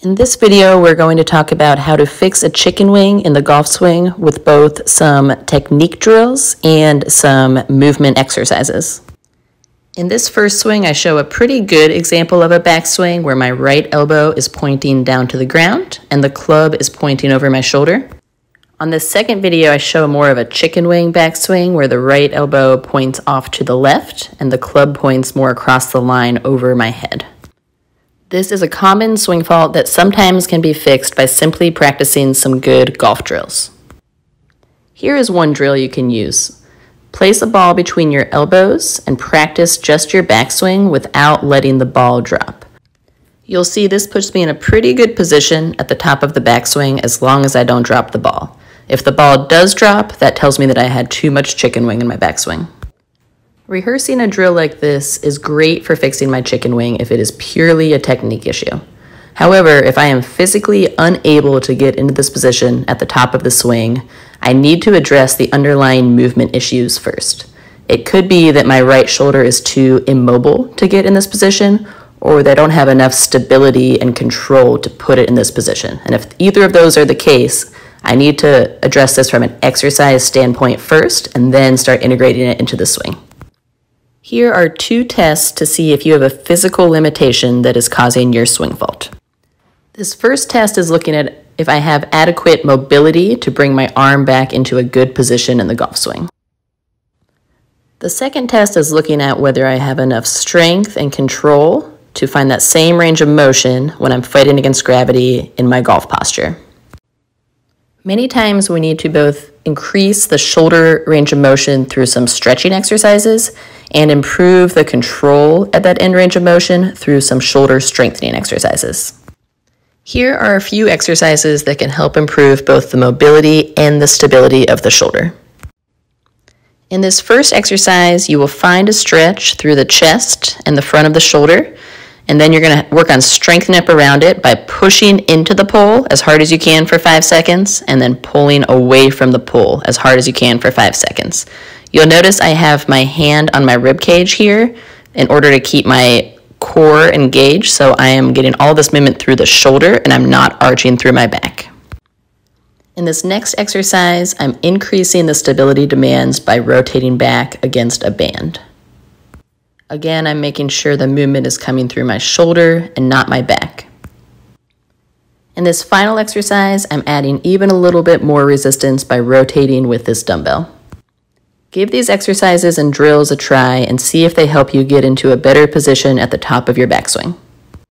In this video, we're going to talk about how to fix a chicken wing in the golf swing with both some technique drills and some movement exercises. In this first swing, I show a pretty good example of a backswing where my right elbow is pointing down to the ground and the club is pointing over my shoulder. On this second video, I show more of a chicken wing backswing where the right elbow points off to the left and the club points more across the line over my head. This is a common swing fault that sometimes can be fixed by simply practicing some good golf drills. Here is one drill you can use. Place a ball between your elbows and practice just your backswing without letting the ball drop. You'll see this puts me in a pretty good position at the top of the backswing as long as I don't drop the ball. If the ball does drop, that tells me that I had too much chicken wing in my backswing. Rehearsing a drill like this is great for fixing my chicken wing if it is purely a technique issue. However, if I am physically unable to get into this position at the top of the swing, I need to address the underlying movement issues first. It could be that my right shoulder is too immobile to get in this position, or that I don't have enough stability and control to put it in this position. And if either of those are the case, I need to address this from an exercise standpoint first, and then start integrating it into the swing. Here are two tests to see if you have a physical limitation that is causing your swing fault. This first test is looking at if I have adequate mobility to bring my arm back into a good position in the golf swing. The second test is looking at whether I have enough strength and control to find that same range of motion when I'm fighting against gravity in my golf posture. Many times we need to both increase the shoulder range of motion through some stretching exercises and improve the control at that end range of motion through some shoulder strengthening exercises. Here are a few exercises that can help improve both the mobility and the stability of the shoulder. In this first exercise, you will find a stretch through the chest and the front of the shoulder, and then you're going to work on strengthening up around it by pushing into the pole as hard as you can for 5 seconds, and then pulling away from the pole as hard as you can for 5 seconds. You'll notice I have my hand on my rib cage here in order to keep my core engaged, so I am getting all this movement through the shoulder and I'm not arching through my back. In this next exercise, I'm increasing the stability demands by rotating back against a band. Again, I'm making sure the movement is coming through my shoulder and not my back. In this final exercise, I'm adding even a little bit more resistance by rotating with this dumbbell. Give these exercises and drills a try and see if they help you get into a better position at the top of your backswing.